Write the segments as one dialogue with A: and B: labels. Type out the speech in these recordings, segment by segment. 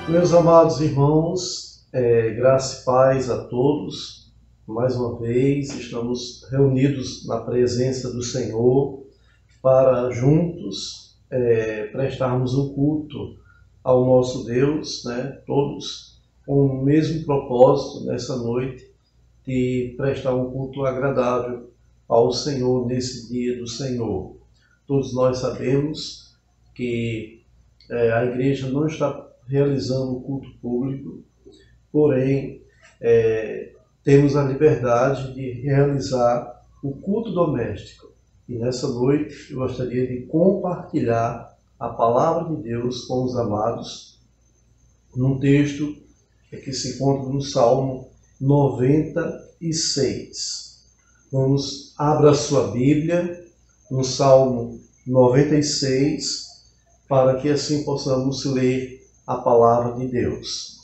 A: Meus amados irmãos, graça e paz a todos. Mais uma vez estamos reunidos na presença do Senhor para juntos prestarmos um culto ao nosso Deus, todos com o mesmo propósito nessa noite de prestar um culto agradável ao Senhor nesse dia do Senhor. Todos nós sabemos que a igreja não está realizando o culto público, porém temos a liberdade de realizar o culto doméstico. E nessa noite eu gostaria de compartilhar a palavra de Deus com os amados num texto que se encontra no Salmo 96. Abra a sua Bíblia no Salmo 96 para que assim possamos ler a palavra de Deus.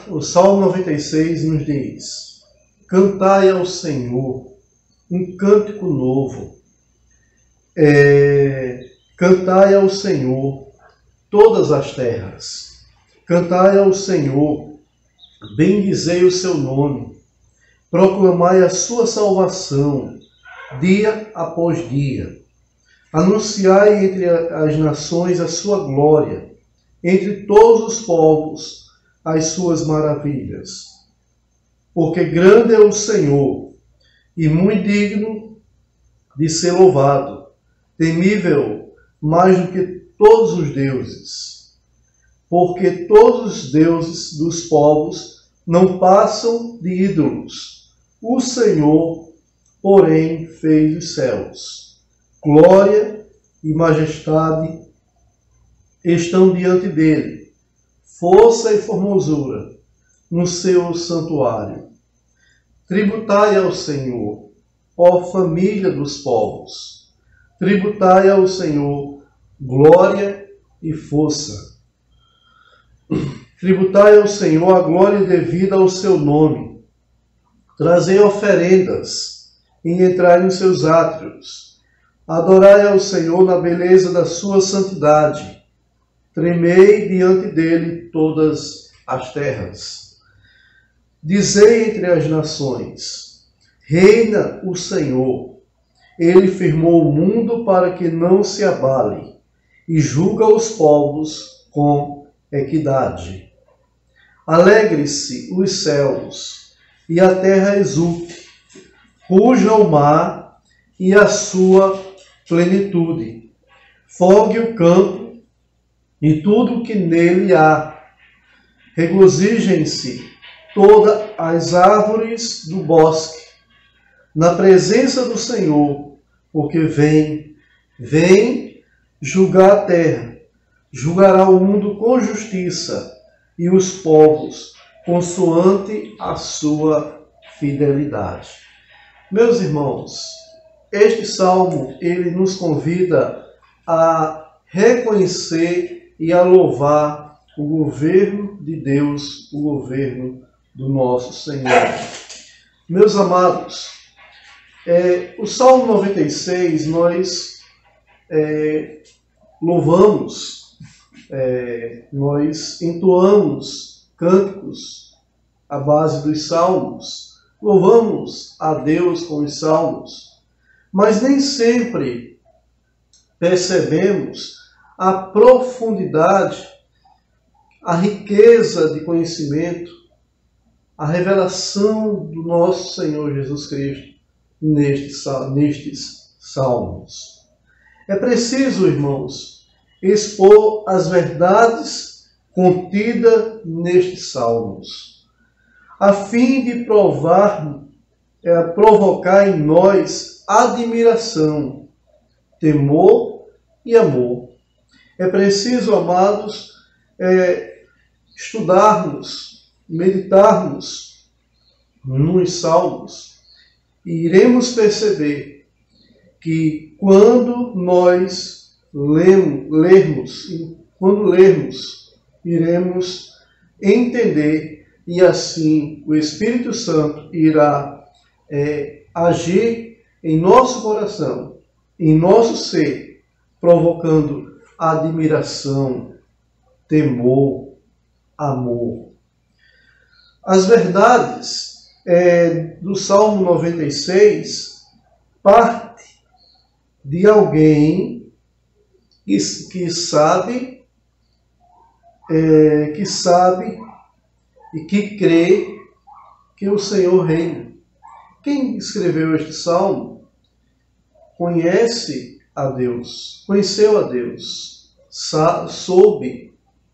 A: O Salmo 96 nos diz: cantai ao Senhor um cântico novo. Cantai ao Senhor todas as terras. Cantai ao Senhor, bendizei o seu nome. Proclamai a sua salvação, dia após dia. Anunciai entre as nações a sua glória, entre todos os povos as suas maravilhas. Porque grande é o Senhor, e muito digno de ser louvado, temível mais do que todos os deuses. Porque todos os deuses dos povos não passam de ídolos. O Senhor, porém, fez os céus. Glória e majestade estão diante dele, força e formosura no seu santuário. Tributai ao Senhor, ó família dos povos. Tributai ao Senhor glória e força. Tributai ao Senhor a glória devida ao seu nome. Trazei oferendas e entrai nos seus átrios. Adorai ao Senhor na beleza da sua santidade. Tremei diante dele todas as terras. Dizei entre as nações: reina o Senhor. Ele firmou o mundo para que não se abale, e julga os povos com equidade. Alegre-se os céus, e a terra exulte. Ruja o mar e a sua plenitude. Fogue o campo e tudo o que nele há. Regozijem-se todas as árvores do bosque na presença do Senhor, porque vem julgar a terra, julgará o mundo com justiça e os povos consoante a sua fidelidade. Meus irmãos, este salmo, ele nos convida a reconhecer e a louvar o governo de Deus, o governo do nosso Senhor. Meus amados, o Salmo 96, nós louvamos, nós entoamos cânticos à base dos salmos, louvamos a Deus com os salmos, mas nem sempre percebemos a profundidade, a riqueza de conhecimento, a revelação do nosso Senhor Jesus Cristo nestes salmos. É preciso, irmãos, expor as verdades contidas nestes salmos, a fim de provocar em nós admiração, temor e amor. É preciso, amados, estudarmos, meditarmos nos salmos, e iremos perceber que quando nós lermos, iremos entender, e assim o Espírito Santo irá agir em nosso coração, em nosso ser, provocando admiração, temor, amor. As verdades do Salmo 96 parte de alguém que sabe e que crê que o Senhor reina. Quem escreveu este salmo conhece a Deus, conheceu a Deus,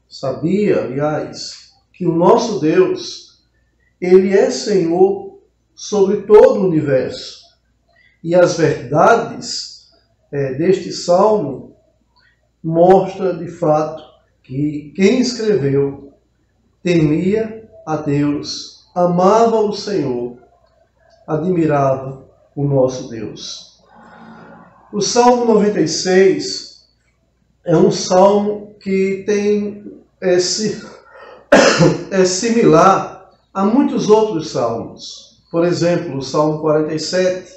A: sabia, aliás, que o nosso Deus, Ele é Senhor sobre todo o universo. E as verdades deste salmo mostra de fato que quem escreveu temia a Deus, amava o Senhor, admirava o nosso Deus. O Salmo 96 é um salmo que é similar a muitos outros salmos. Por exemplo, o Salmo 47,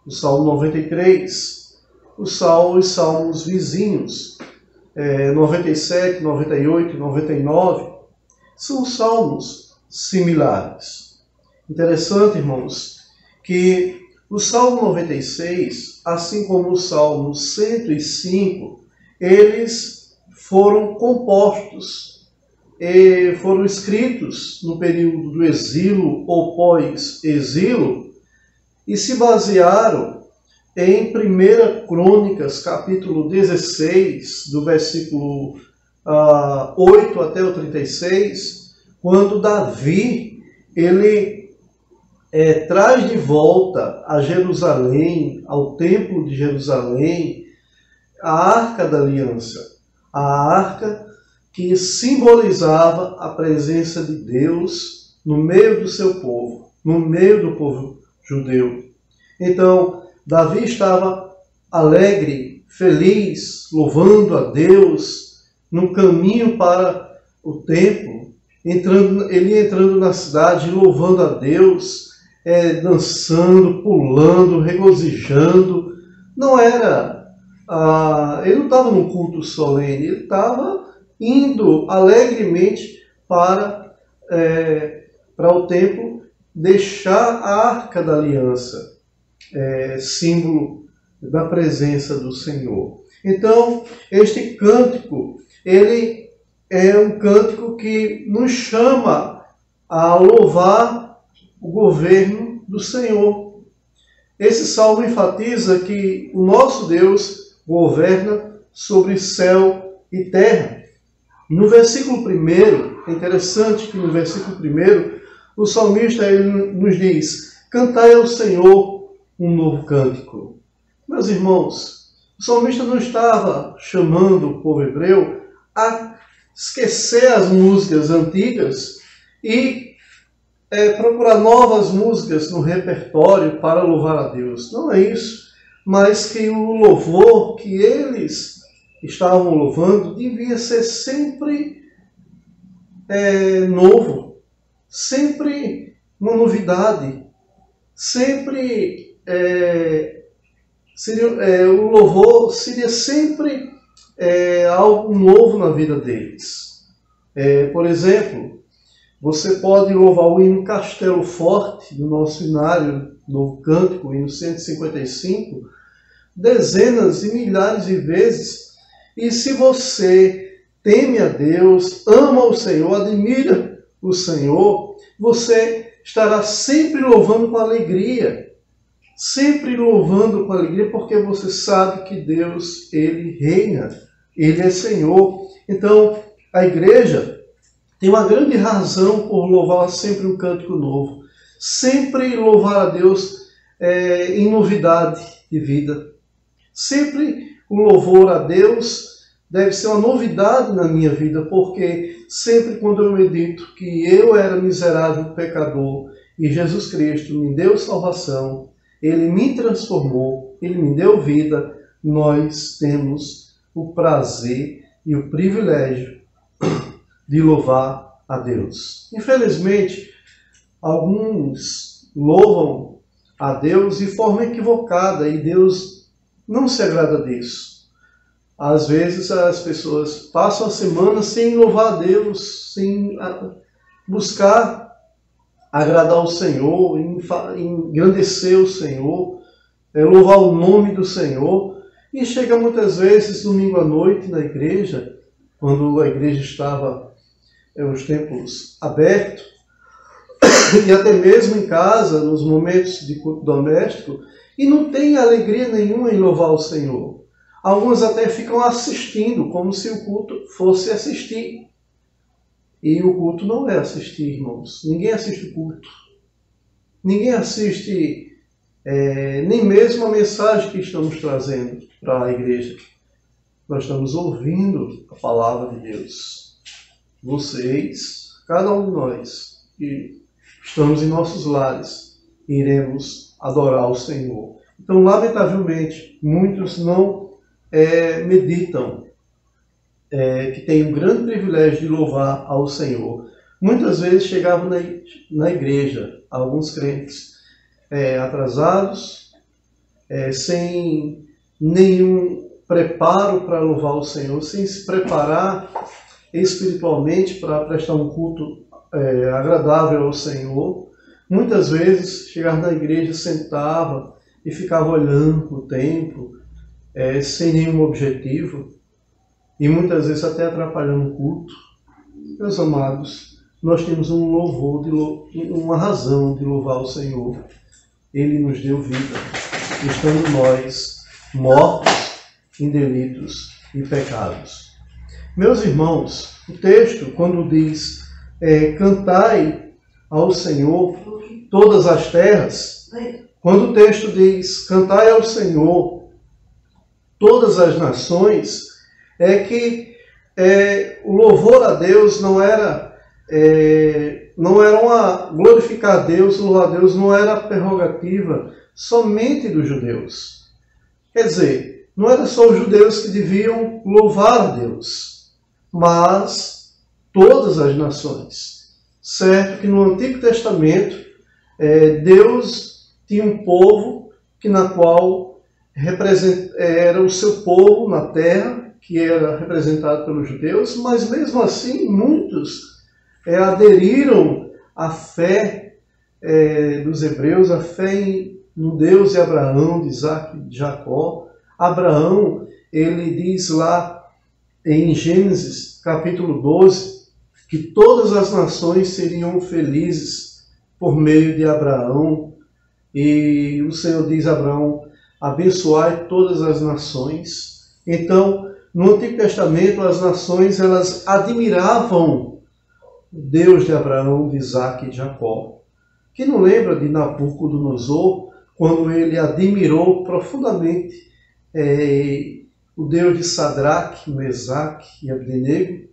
A: o Salmo 93, os salmos vizinhos, 97, 98, 99, são salmos similares. Interessante, irmãos, que o Salmo 96, assim como o Salmo 105, eles foram compostos, foram escritos no período do exílio ou pós-exílio e se basearam em 1 Crônicas, capítulo 16, do versículo 8 até o 36, quando Davi, ele traz de volta a Jerusalém, ao templo de Jerusalém, a Arca da Aliança, a arca que simbolizava a presença de Deus no meio do seu povo, no meio do povo judeu. Então, Davi estava alegre, feliz, louvando a Deus, no caminho para o templo, ele entrando na cidade, louvando a Deus, dançando, pulando, regozijando. Não era, ele não estava num culto solene, ele estava indo alegremente para o templo, deixar a Arca da Aliança, símbolo da presença do Senhor. Então, este cântico, ele é um cântico que nos chama a louvar o governo do Senhor. Esse salmo enfatiza que o nosso Deus governa sobre céu e terra. No versículo 1, é interessante que no versículo 1, o salmista ele nos diz: cantai ao Senhor um novo cântico. Meus irmãos, o salmista não estava chamando o povo hebreu a esquecer as músicas antigas e procurar novas músicas no repertório para louvar a Deus. Não é isso, mas que o louvor que eles estavam louvando devia ser sempre novo, sempre uma novidade, sempre o louvor seria sempre algo novo na vida deles. Por exemplo, você pode louvar o hino Castelo Forte do nosso hinário Novo Cântico, o hino 155, dezenas e milhares de vezes. E se você teme a Deus, ama o Senhor, admira o Senhor, você estará sempre louvando com alegria. Sempre louvando com alegria, porque você sabe que Deus, Ele reina, Ele é Senhor. Então, a igreja tem uma grande razão por louvar sempre um cântico novo. Sempre louvar a Deus em novidade de vida. Sempre o louvor a Deus deve ser uma novidade na minha vida, porque sempre quando eu medito que eu era miserável pecador e Jesus Cristo me deu salvação, Ele me transformou, Ele me deu vida, nós temos o prazer e o privilégio de louvar a Deus. Infelizmente, alguns louvam a Deus de forma equivocada e Deus não se agrada disso. Às vezes as pessoas passam a semana sem louvar a Deus, sem buscar agradar o Senhor, engrandecer o Senhor, louvar o nome do Senhor. E chega muitas vezes domingo à noite na igreja, quando a igreja estava os templos abertos, e até mesmo em casa, nos momentos de culto doméstico, e não tem alegria nenhuma em louvar o Senhor. Alguns até ficam assistindo, como se o culto fosse assistir. E o culto não é assistir, irmãos. Ninguém assiste o culto. Ninguém assiste nem mesmo a mensagem que estamos trazendo para a igreja. Nós estamos ouvindo a palavra de Deus. Vocês, cada um de nós, que estamos em nossos lares, iremos adorar o Senhor. Então, lamentavelmente, muitos não meditam, que têm um grande privilégio de louvar ao Senhor. Muitas vezes chegavam na igreja, alguns crentes atrasados, sem nenhum preparo para louvar o Senhor, sem se preparar espiritualmente para prestar um culto agradável ao Senhor. Muitas vezes chegava na igreja, sentava e ficava olhando o templo, sem nenhum objetivo, e muitas vezes até atrapalhando o culto. Meus amados, nós temos um louvor, uma razão de louvar o Senhor. Ele nos deu vida, estando nós mortos em delitos e pecados. Meus irmãos, o texto, quando diz cantai ao Senhor todas as terras, quando o texto diz cantai ao Senhor todas as nações, é que o louvor a Deus não era glorificar a Deus, louvar a Deus não era prerrogativa somente dos judeus. Quer dizer, não era só os judeus que deviam louvar a Deus, mas todas as nações. Certo que no Antigo Testamento, Deus tinha um povo na qual era o seu povo na terra, que era representado pelos judeus, mas mesmo assim muitos aderiram à fé dos hebreus, à fé no Deus de Abraão, de Isaac e de Jacó. Abraão, ele diz lá em Gênesis capítulo 12, que todas as nações seriam felizes por meio de Abraão. E o Senhor diz a Abraão, abençoai todas as nações. Então, no Antigo Testamento, as nações elas admiravam o Deus de Abraão, de Isaac e de Jacó. Quem não lembra de Nabucodonosor, quando ele admirou profundamente o Deus de Sadraque, Mesaque e Abdenego?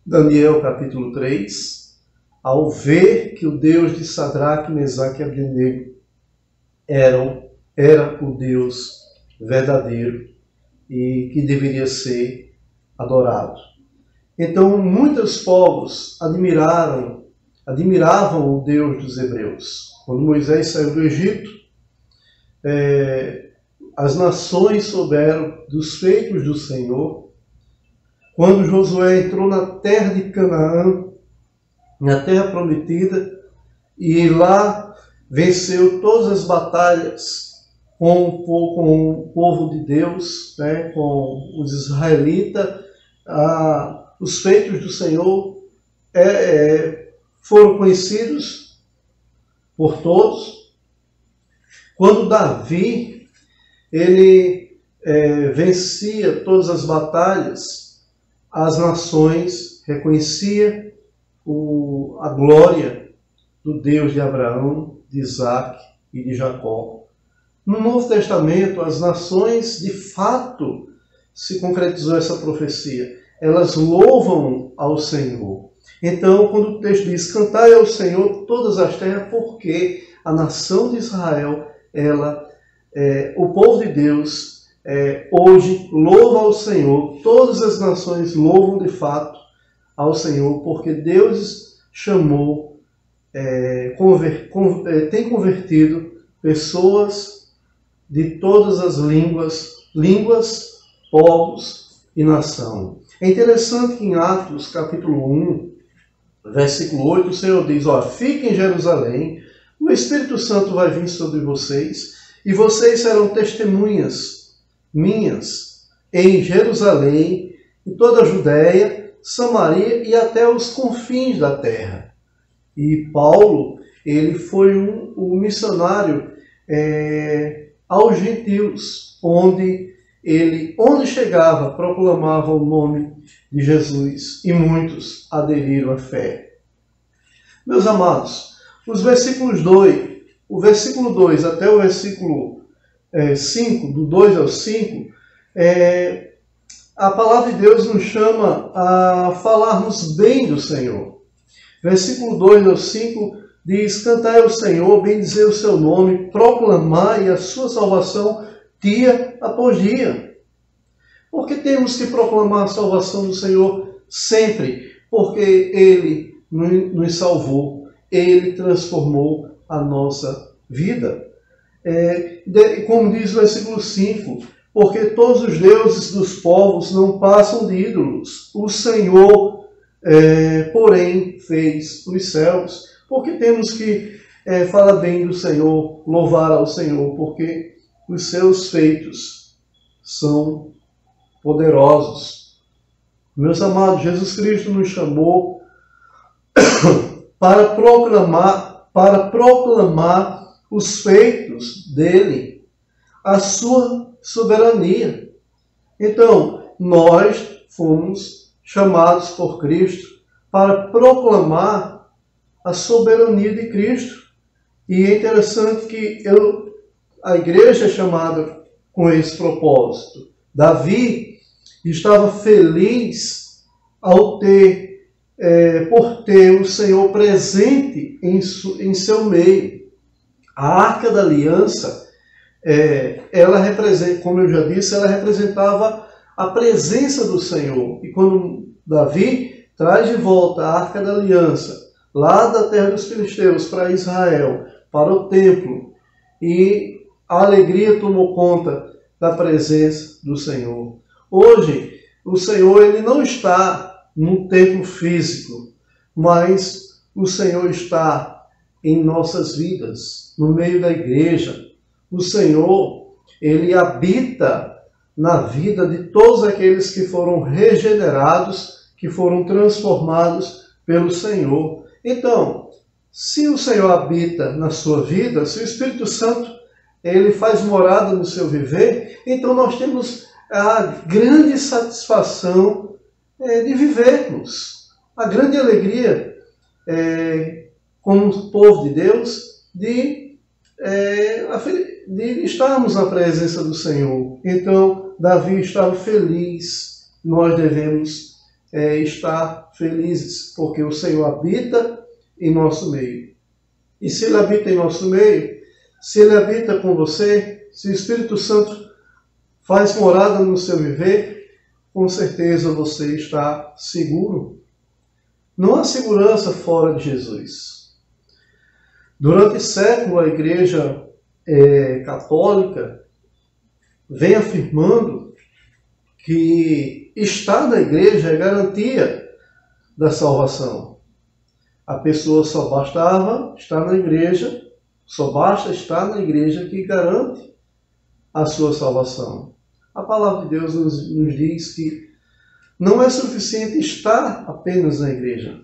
A: Daniel capítulo 3, ao ver que o Deus de Sadraque, Mesaque e Abdenego era o Deus verdadeiro e que deveria ser adorado. Então, muitos povos admiravam o Deus dos hebreus. Quando Moisés saiu do Egito, as nações souberam dos feitos do Senhor. Quando Josué entrou na terra de Canaã, na terra prometida, e lá venceu todas as batalhas com o povo de Deus, com os israelitas, os feitos do Senhor foram conhecidos por todos. Quando Davi ele vencia todas as batalhas, as nações reconheciam a glória do Deus de Abraão, de Isaac e de Jacó. No Novo Testamento, as nações, de fato, se concretizou essa profecia. Elas louvam ao Senhor. Então, quando o texto diz, cantai ao Senhor todas as terras, porque a nação de Israel, o povo de Deus, hoje louva ao Senhor. Todas as nações louvam de fato ao Senhor, porque Deus chamou, tem convertido pessoas de todas as línguas povos e nação. É interessante que em Atos capítulo 1, versículo 8, o Senhor diz, fiquem em Jerusalém, o Espírito Santo vai vir sobre vocês, e vocês serão testemunhas minhas em Jerusalém, em toda a Judéia, Samaria e até os confins da terra. E Paulo, ele foi um missionário aos gentios, onde chegava, proclamava o nome de Jesus, e muitos aderiram à fé. Meus amados, o versículo 2 até o versículo 5, do 2 ao 5, a palavra de Deus nos chama a falarmos bem do Senhor. Versículo 2 ao 5 diz, cantai ao Senhor, bendizei o seu nome, proclamai a sua salvação dia após dia. Porque temos que proclamar a salvação do Senhor sempre, porque Ele nos salvou, Ele transformou a nossa vida. Como diz o versículo 5, porque todos os deuses dos povos não passam de ídolos, o Senhor, porém, fez os céus. Porque temos que falar bem do Senhor, louvar ao Senhor, porque os seus feitos são poderosos. Meus amados, Jesus Cristo nos chamou para proclamar os feitos dele, a sua soberania. Então, nós fomos chamados por Cristo para proclamar a soberania de Cristo. E é interessante que a igreja é chamada com esse propósito. Davi estava feliz por ter o Senhor presente em seu meio. A Arca da Aliança, ela representa, como eu já disse, ela representava a presença do Senhor. E quando Davi traz de volta a Arca da Aliança, lá da terra dos filisteus para Israel, para o templo, e a alegria tomou conta da presença do Senhor. Hoje, o Senhor ele não está no templo físico, mas o Senhor está em nossas vidas, no meio da igreja. O Senhor, ele habita na vida de todos aqueles que foram regenerados, que foram transformados pelo Senhor. Então, se o Senhor habita na sua vida, se o Espírito Santo ele faz morada no seu viver, então nós temos a grande satisfação de vivermos, a grande alegria como povo de Deus de estarmos na presença do Senhor. Então, Davi estava feliz, nós devemos estar felizes, porque o Senhor habita em nosso meio. E se Ele habita em nosso meio, se Ele habita com você, se o Espírito Santo faz morada no seu viver, com certeza você está seguro. Não há segurança fora de Jesus. Durante séculos, a Igreja católica vem afirmando que estar na igreja é garantia da salvação. A pessoa só basta estar na igreja que garante a sua salvação. A palavra de Deus nos diz que não é suficiente estar apenas na igreja.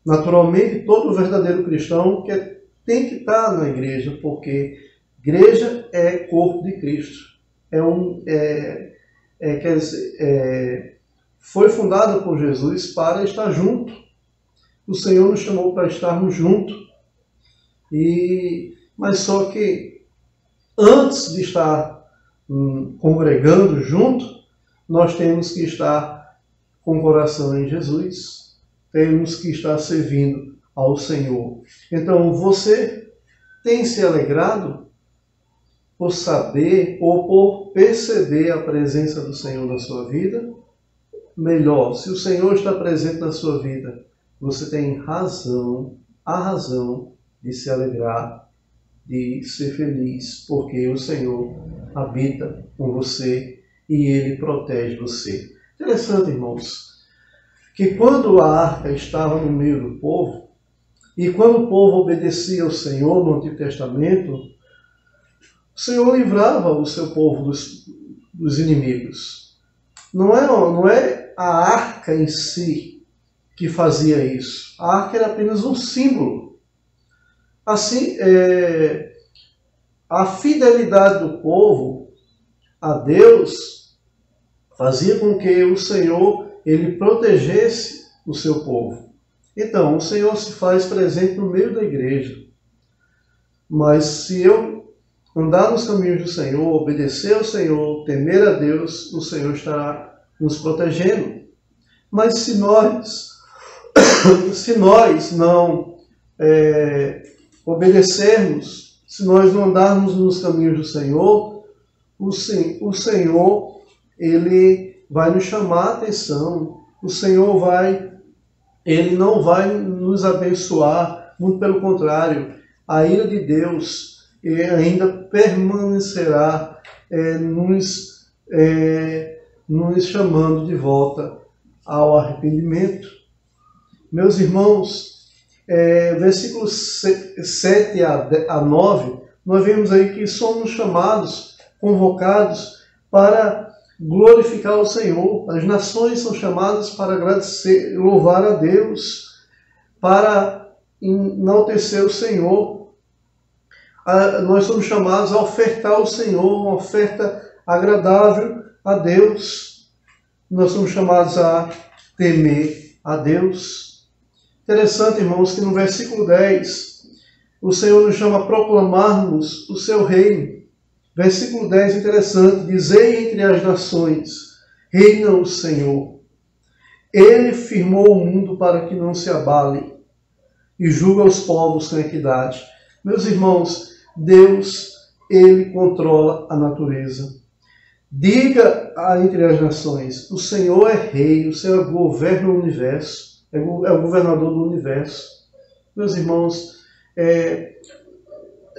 A: Naturalmente, todo verdadeiro cristão tem que estar na igreja, porque igreja é corpo de Cristo. Foi fundada por Jesus para estar junto. O Senhor nos chamou para estarmos juntos. Mas só que antes de estar congregando junto, nós temos que estar com o coração em Jesus. Temos que estar servindo ao Senhor. Então, você tem se alegrado por saber ou por perceber a presença do Senhor na sua vida? Melhor, se o Senhor está presente na sua vida, você tem a razão de se alegrar, de ser feliz, porque o Senhor habita com você e Ele protege você. Interessante, irmãos, que quando a arca estava no meio do povo, e quando o povo obedecia ao Senhor no Antigo Testamento, o Senhor livrava o seu povo dos inimigos. Não é a arca em si que fazia isso. A arca era apenas um símbolo. Assim, a fidelidade do povo a Deus fazia com que o Senhor ele protegesse o seu povo. Então, o Senhor se faz presente no meio da igreja. Mas se eu andar nos caminhos do Senhor, obedecer ao Senhor, temer a Deus, o Senhor estará nos protegendo. Mas se nós não obedecermos, se nós não andarmos nos caminhos do Senhor, o Senhor ele vai nos chamar a atenção. O Senhor ele não vai nos abençoar, muito pelo contrário, a ira de Deus ainda permanecerá nos chamando de volta ao arrependimento. Meus irmãos, versículos 7 a 9, nós vemos aí que somos chamados, convocados para glorificar o Senhor. As nações são chamadas para agradecer, louvar a Deus, para enaltecer o Senhor. Nós somos chamados a ofertar ao Senhor uma oferta agradável a Deus. Nós somos chamados a temer a Deus. Interessante, irmãos, que no versículo 10, o Senhor nos chama a proclamarmos o seu reino. Versículo 10, interessante. Dizei entre as nações, reina o Senhor. Ele firmou o mundo para que não se abale e julga os povos com equidade. Meus irmãos, Deus, Ele controla a natureza. Diga entre as nações, o Senhor é rei, o Senhor governa o universo, é o governador do universo. Meus irmãos,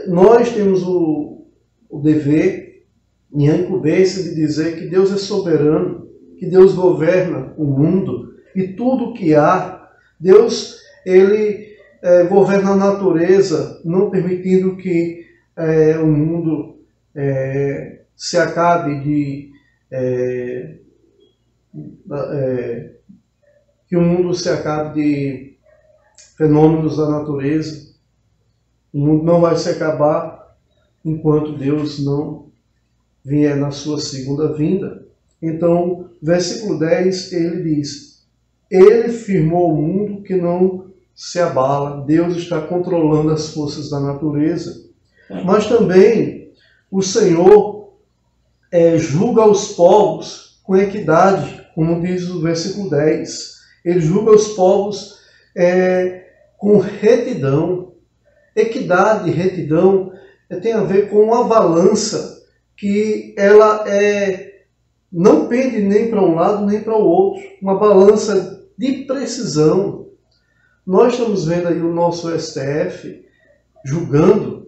A: nós temos o dever e a incumbência de dizer que Deus é soberano, que Deus governa o mundo e tudo o que há. Deus, Ele governa a natureza, não permitindo que o mundo se acabe que o mundo se acabe de fenômenos da natureza. O mundo não vai se acabar enquanto Deus não vier na sua segunda vinda. Então, versículo 10, ele diz: Ele firmou o mundo que não se abala. Deus está controlando as forças da natureza. Mas também o Senhor julga os povos com equidade, como diz o versículo 10. Ele julga os povos com retidão. Equidade e retidão tem a ver com uma balança que ela não pende nem para um lado nem para o outro. Uma balança de precisão. Nós estamos vendo aí o nosso STF julgando,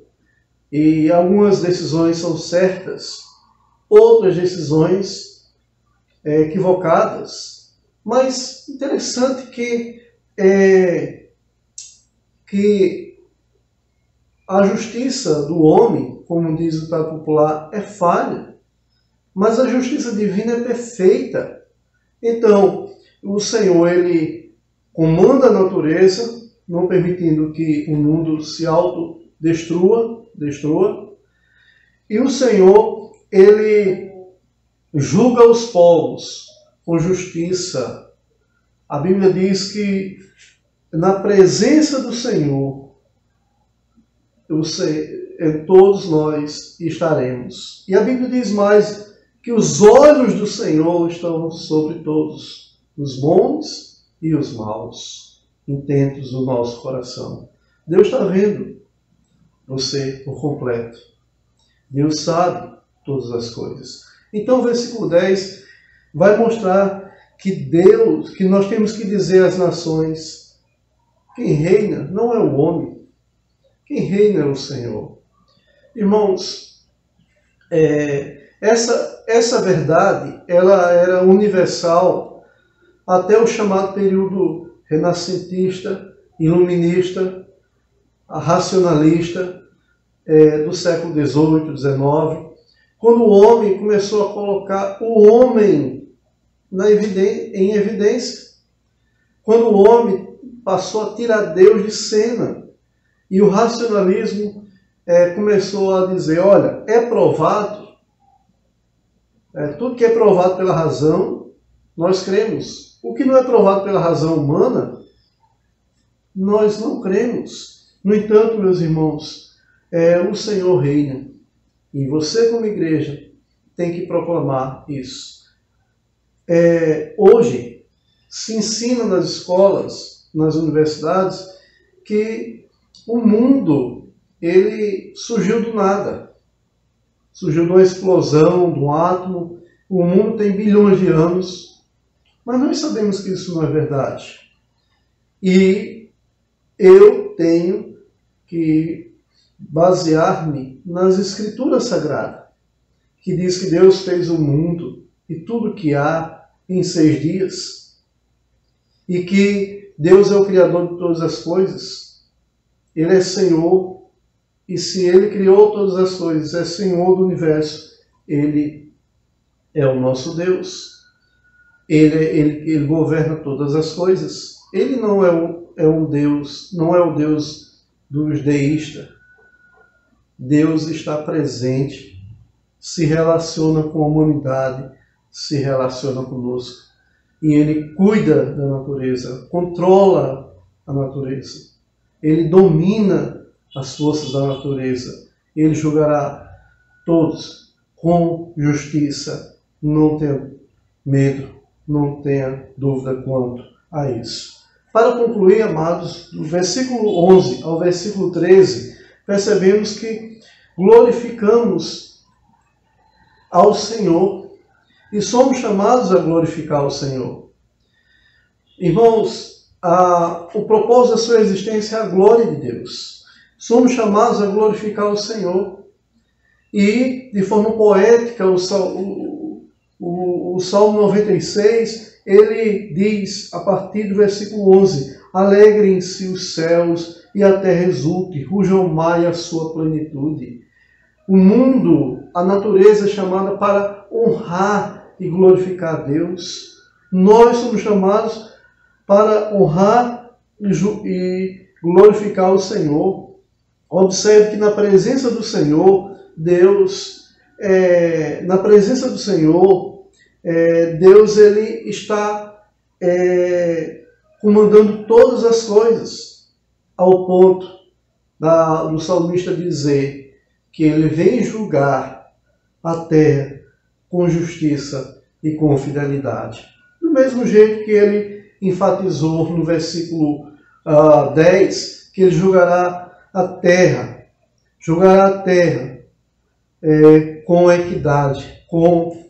A: e algumas decisões são certas, outras decisões equivocadas. Mas interessante que a justiça do homem, como diz o ditado popular, é falha, mas a justiça divina é perfeita. Então, o Senhor, Ele comanda a natureza, não permitindo que o mundo se autodestrua, e o Senhor, Ele julga os povos com justiça. A Bíblia diz que na presença do Senhor, todos nós estaremos. E a Bíblia diz mais, que os olhos do Senhor estão sobre todos, os bons e os maus, intentos do nosso coração. Deus está vendo você por completo. Deus sabe todas as coisas. Então o versículo 10 vai mostrar que nós temos que dizer às nações, quem reina não é o homem, quem reina é o Senhor. Irmãos, Essa verdade, ela era universal até o chamado período renascentista, iluminista, racionalista, do século XVIII, XIX, quando o homem começou a colocar o homem em evidência, quando o homem passou a tirar Deus de cena, e o racionalismo começou a dizer, olha, é provado, tudo que é provado pela razão, nós cremos. O que não é provado pela razão humana, nós não cremos. No entanto, meus irmãos, o Senhor reina. E você, como igreja, tem que proclamar isso. Hoje, se ensina nas escolas, nas universidades, que o mundo, ele surgiu do nada. Surgiu de uma explosão, de um átomo. O mundo tem bilhões de anos. Mas nós sabemos que isso não é verdade. E eu tenho que basear-me nas Escrituras Sagradas, que diz que Deus fez o mundo e tudo que há em 6 dias, e que Deus é o Criador de todas as coisas. Ele é Senhor, e se Ele criou todas as coisas, é Senhor do universo, Ele é o nosso Deus. Ele governa todas as coisas. Ele não é um Deus, não é o Deus dos deístas. Deus está presente, se relaciona com a humanidade, se relaciona conosco. E Ele cuida da natureza, controla a natureza. Ele domina as forças da natureza. Ele julgará todos com justiça. Não tenha medo, não tenha dúvida quanto a isso. Para concluir, amados, do versículo 11 ao versículo 13, percebemos que glorificamos ao Senhor e somos chamados a glorificar o Senhor. Irmãos, o propósito da sua existência é a glória de Deus. Somos chamados a glorificar o Senhor. E, de forma poética, o Salmo 96, ele diz, a partir do versículo 11, alegrem-se os céus e a terra exulte, rujam o mar e a sua plenitude. O mundo, a natureza é chamada para honrar e glorificar a Deus. Nós somos chamados para honrar e glorificar o Senhor. Observe que na presença do Senhor, Deus ele está comandando todas as coisas, ao ponto do salmista dizer que ele vem julgar a terra com justiça e com fidelidade. Do mesmo jeito que ele enfatizou no versículo 10, que ele julgará a terra com equidade, com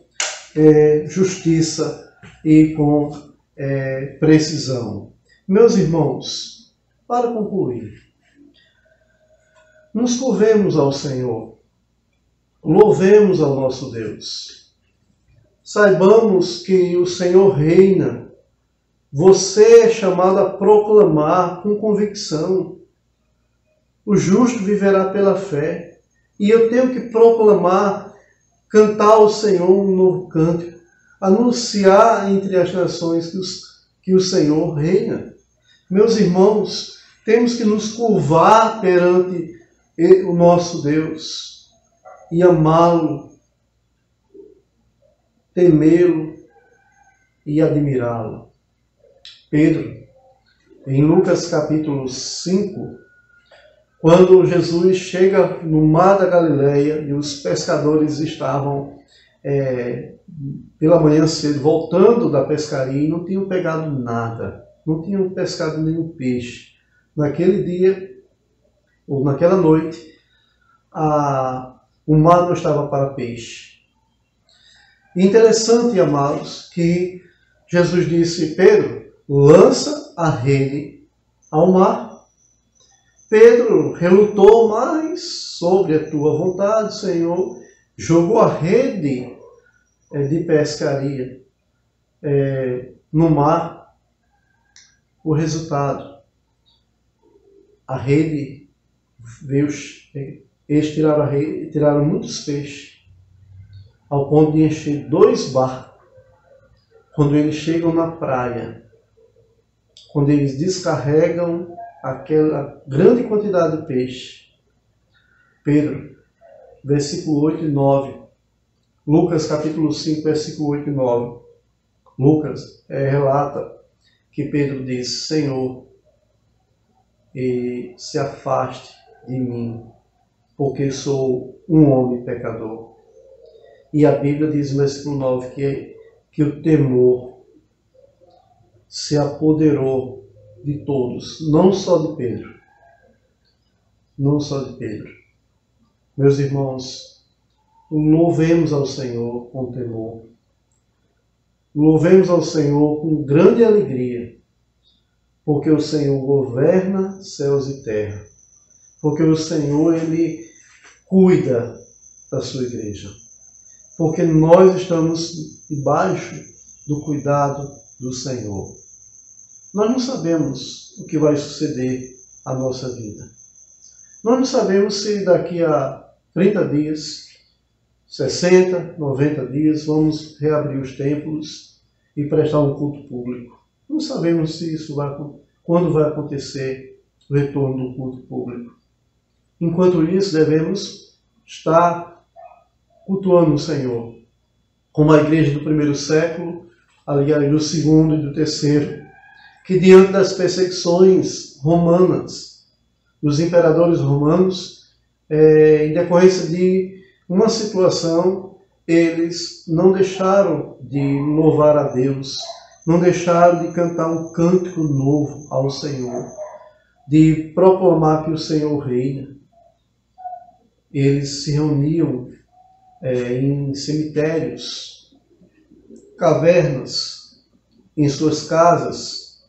A: justiça e com precisão. Meus irmãos, para concluir, nos curvemos ao Senhor, louvemos ao nosso Deus. Saibamos que o Senhor reina. Você é chamado a proclamar com convicção. O justo viverá pela fé. E eu tenho que proclamar, cantar ao Senhor um novo cântico, anunciar entre as nações que o Senhor reina. Meus irmãos, temos que nos curvar perante o nosso Deus e amá-lo, temê-lo e admirá-lo. Pedro, em Lucas capítulo 5, quando Jesus chega no mar da Galileia e os pescadores estavam pela manhã cedo voltando da pescaria e não tinham pegado nada, não tinham pescado nenhum peixe. Naquele dia, ou naquela noite, o mar não estava para peixe. Interessante, amados, que Jesus disse, Pedro, lança a rede ao mar. Pedro relutou, mas sobre a tua vontade, Senhor, jogou a rede de pescaria no mar. O resultado, a rede veio, eles tiraram a rede, tiraram muitos peixes, ao ponto de encher 2 barcos. Quando eles chegam na praia, quando eles descarregam aquela grande quantidade de peixe, Pedro, versículo 8 e 9, Lucas capítulo 5, versículo 8 e 9, Lucas relata que Pedro disse: Senhor, se afaste de mim, porque sou um homem pecador. E a Bíblia diz no versículo 9 que o temor se apoderou de todos, não só de Pedro. Não só de Pedro. Meus irmãos, louvemos ao Senhor com temor. Louvemos ao Senhor com grande alegria, porque o Senhor governa céus e terra. Porque o Senhor, Ele cuida da sua igreja. Porque nós estamos debaixo do cuidado do Senhor. Nós não sabemos o que vai suceder à nossa vida. Nós não sabemos se daqui a 30 dias, 60, 90 dias, vamos reabrir os templos e prestar um culto público. Não sabemos se isso quando vai acontecer o retorno do culto público. Enquanto isso, devemos estar cultuando o Senhor, como a igreja do primeiro século, aliás, do segundo e do terceiro, que diante das perseguições romanas, dos imperadores romanos, em decorrência de uma situação, eles não deixaram de louvar a Deus, não deixaram de cantar um cântico novo ao Senhor, de proclamar que o Senhor reina. Eles se reuniam em cemitérios, cavernas, em suas casas,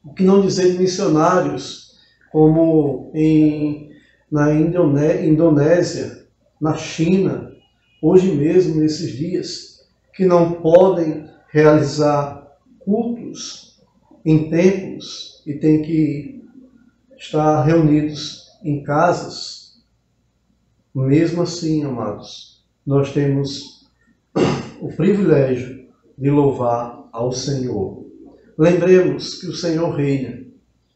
A: o que não dizer de missionários, como na Indonésia, na China, hoje mesmo, nesses dias, que não podem realizar cultos em templos e têm que estar reunidos em casas. Mesmo assim, amados, nós temos o privilégio de louvar ao Senhor. Lembremos que o Senhor reina,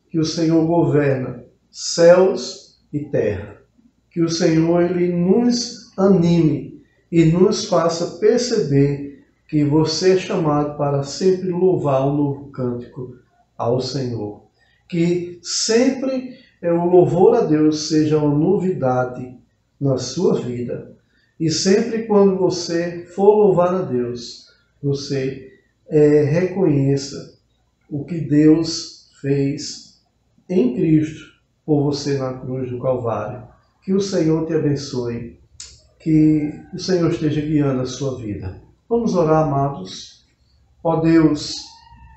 A: que o Senhor governa céus e terra, que o Senhor Ele nos anime e nos faça perceber que você é chamado para sempre louvar um novo cântico ao Senhor. Que sempre o louvor a Deus seja uma novidade na sua vida. E sempre quando você for louvar a Deus, você reconheça o que Deus fez em Cristo por você na cruz do Calvário. Que o Senhor te abençoe, que o Senhor esteja guiando a sua vida. Vamos orar, amados. Ó Deus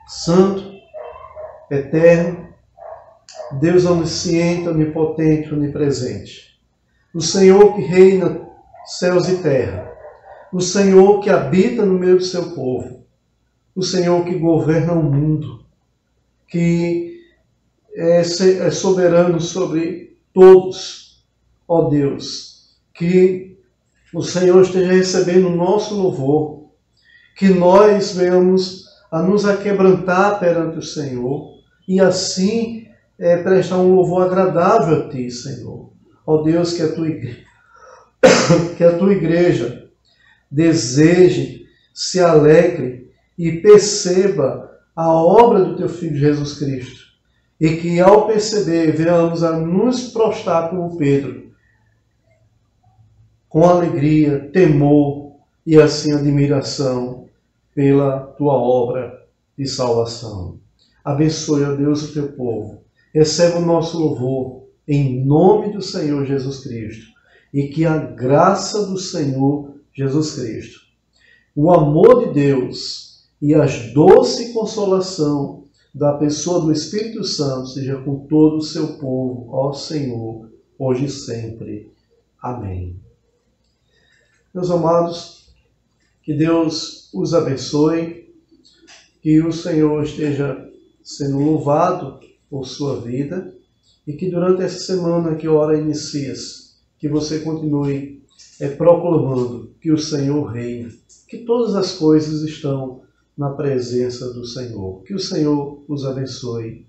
A: Santo, Eterno, Deus onisciente, onipotente, onipresente. O Senhor que reina céus e terra. O Senhor que habita no meio do seu povo. O Senhor que governa o mundo. Que é soberano sobre todos. Ó Deus, que o Senhor esteja recebendo o nosso louvor. Que nós venhamos a nos aquebrantar perante o Senhor. E assim prestar um louvor agradável a Ti, Senhor. Ó Deus, que a Tua igreja deseje, se alegre e perceba a obra do Teu Filho Jesus Cristo. E que ao perceber, venhamos a nos prostrar como Pedro, com alegria, temor e assim admiração pela Tua obra de salvação. Abençoe, ó Deus, o Teu povo. Receba o nosso louvor em nome do Senhor Jesus Cristo. E que a graça do Senhor Jesus Cristo, o amor de Deus e a doce consolação da pessoa do Espírito Santo seja com todo o seu povo, ó Senhor, hoje e sempre. Amém. Meus amados, que Deus os abençoe, que o Senhor esteja sendo louvado por sua vida e que durante essa semana que ora inicia-se, que você continue proclamando que o Senhor reina, que todas as coisas estão na presença do Senhor. Que o Senhor os abençoe.